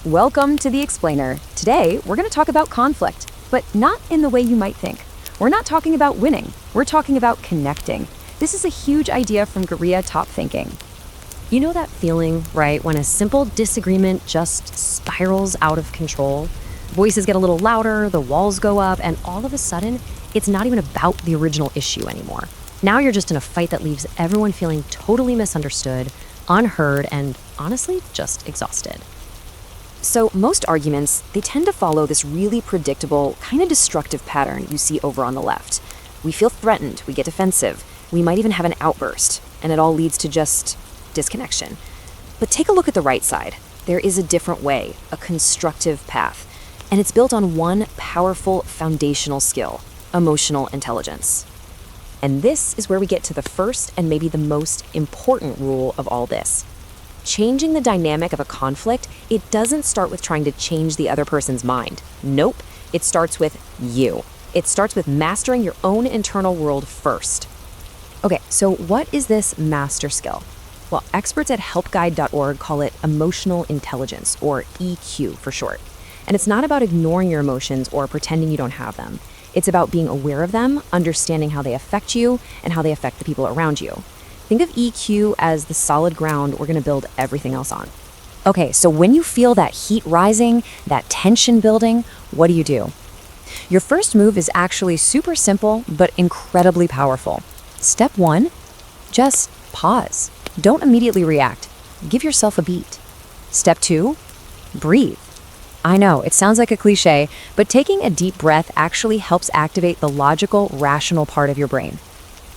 Welcome to The Explainer. Today, we're going to talk about conflict, but not in the way you might think. We're not talking about winning. We're talking about connecting. This is a huge idea from Guria Top Thinking. You know that feeling, right, when a simple disagreement just spirals out of control? Voices get a little louder, the walls go up, and all of a sudden, it's not even about the original issue anymore. Now you're just in a fight that leaves everyone feeling totally misunderstood, unheard, and honestly, just exhausted. So most arguments, they tend to follow this really predictable, kind of destructive pattern you see over on the left. We feel threatened, we get defensive, we might even have an outburst, and it all leads to just disconnection. But take a look at the right side. There is a different way, a constructive path, and it's built on one powerful foundational skill, emotional intelligence. And this is where we get to the first and maybe the most important rule of all this. Changing the dynamic of a conflict, it doesn't start with trying to change the other person's mind. Nope, it starts with you. It starts with mastering your own internal world first. Okay, so what is this master skill? Well, experts at helpguide.org call it emotional intelligence, or EQ for short. And it's not about ignoring your emotions or pretending you don't have them. It's about being aware of them, understanding how they affect you, and how they affect the people around you. Think of EQ as the solid ground we're going to build everything else on. Okay, so when you feel that heat rising, that tension building, what do? Your first move is actually super simple, but incredibly powerful. Step 1, just pause. Don't immediately react. Give yourself a beat. Step 2, breathe. I know, it sounds like a cliche, but taking a deep breath actually helps activate the logical, rational part of your brain.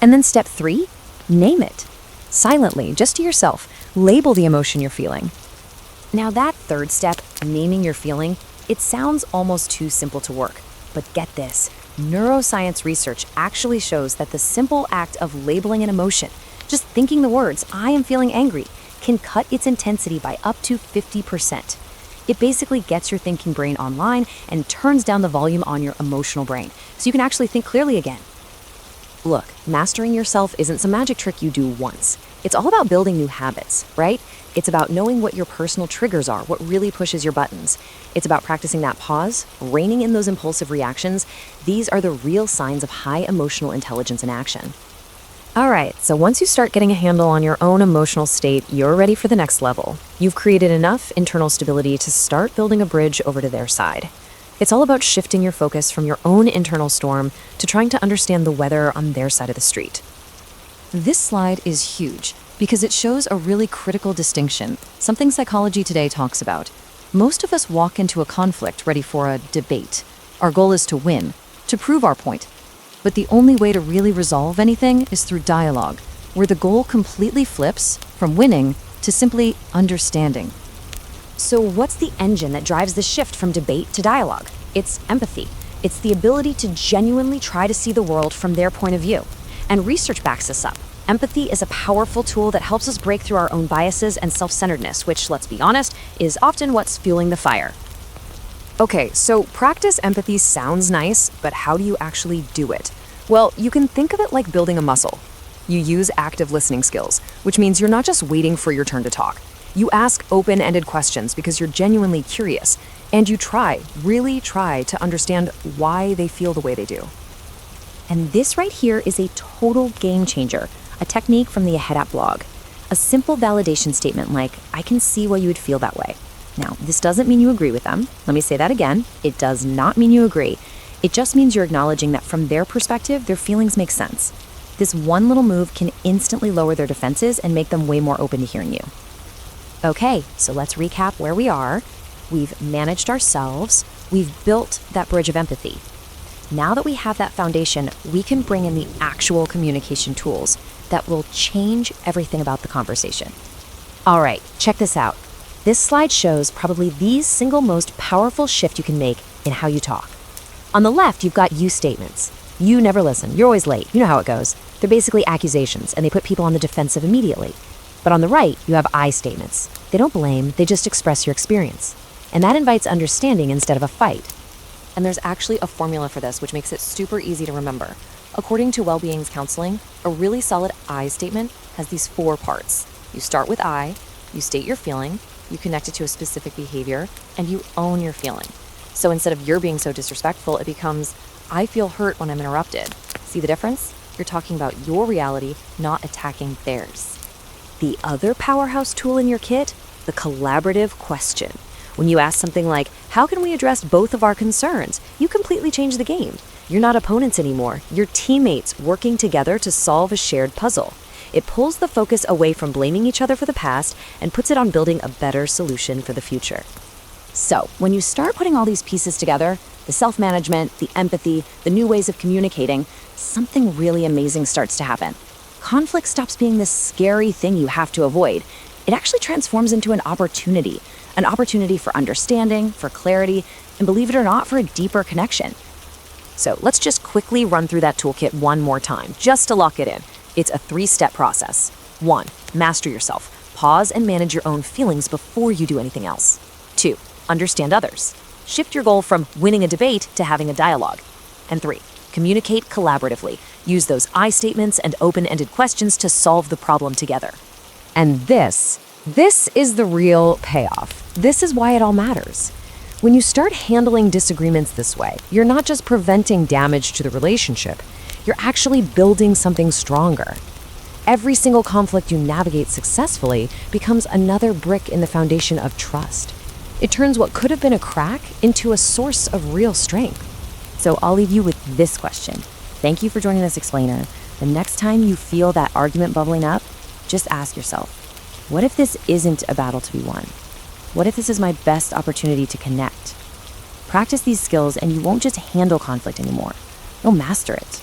And then step 3, name it. Silently, just to yourself, label the emotion you're feeling. Now that third step, naming your feeling, it sounds almost too simple to work. But get this, neuroscience research actually shows that the simple act of labeling an emotion, just thinking the words, I am feeling angry, can cut its intensity by up to 50%. It basically gets your thinking brain online and turns down the volume on your emotional brain, so you can actually think clearly again. Look, mastering yourself isn't some magic trick you do once. It's all about building new habits, right? It's about knowing what your personal triggers are, what really pushes your buttons. It's about practicing that pause, reining in those impulsive reactions. These are the real signs of high emotional intelligence in action. All right, so once you start getting a handle on your own emotional state, you're ready for the next level. You've created enough internal stability to start building a bridge over to their side. It's all about shifting your focus from your own internal storm to trying to understand the weather on their side of the street. This slide is huge because it shows a really critical distinction, something Psychology Today talks about. Most of us walk into a conflict ready for a debate. Our goal is to win, to prove our point. But the only way to really resolve anything is through dialogue, where the goal completely flips from winning to simply understanding. So what's the engine that drives the shift from debate to dialogue? It's empathy. It's the ability to genuinely try to see the world from their point of view. And research backs this up. Empathy is a powerful tool that helps us break through our own biases and self-centeredness, which, let's be honest, is often what's fueling the fire. Okay, so practice empathy sounds nice, but how do you actually do it? Well, you can think of it like building a muscle. You use active listening skills, which means you're not just waiting for your turn to talk. You ask open-ended questions because you're genuinely curious, and you really try to understand why they feel the way they do. And this right here is a total game changer, a technique from the Ahead App blog. A simple validation statement like, I can see why you would feel that way. Now, this doesn't mean you agree with them. Let me say that again. It does not mean you agree. It just means you're acknowledging that from their perspective, their feelings make sense. This one little move can instantly lower their defenses and make them way more open to hearing you. Okay, so let's recap where we are. We've managed ourselves. We've built that bridge of empathy. Now that we have that foundation, we can bring in the actual communication tools that will change everything about the conversation. All right, check this out. This slide shows probably the single most powerful shift you can make in how you talk. On the left, you've got you statements. You never listen. You're always late. You know how it goes. They're basically accusations, and they put people on the defensive immediately. But on the right, you have I statements. They don't blame, they just express your experience. And that invites understanding instead of a fight. And there's actually a formula for this, which makes it super easy to remember. According to Wellbeing's counseling, a really solid I statement has these 4 parts. You start with I, you state your feeling, you connect it to a specific behavior, and you own your feeling. So instead of you're being so disrespectful, it becomes, I feel hurt when I'm interrupted. See the difference? You're talking about your reality, not attacking theirs. The other powerhouse tool in your kit? The collaborative question. When you ask something like, how can we address both of our concerns? You completely change the game. You're not opponents anymore. You're teammates working together to solve a shared puzzle. It pulls the focus away from blaming each other for the past and puts it on building a better solution for the future. So, when you start putting all these pieces together, the self-management, the empathy, the new ways of communicating, something really amazing starts to happen. Conflict stops being this scary thing you have to avoid. It actually transforms into an opportunity for understanding, for clarity, and believe it or not, for a deeper connection. So let's just quickly run through that toolkit one more time, just to lock it in. It's a 3-step process. 1, master yourself. Pause and manage your own feelings before you do anything else. 2, understand others. Shift your goal from winning a debate to having a dialogue. And 3, communicate collaboratively. Use those I statements and open-ended questions to solve the problem together. And this is the real payoff. This is why it all matters. When you start handling disagreements this way, you're not just preventing damage to the relationship, you're actually building something stronger. Every single conflict you navigate successfully becomes another brick in the foundation of trust. It turns what could have been a crack into a source of real strength. So I'll leave you with this question. Thank you for joining this explainer. The next time you feel that argument bubbling up, just ask yourself, what if this isn't a battle to be won? What if this is my best opportunity to connect? Practice these skills and you won't just handle conflict anymore. You'll master it.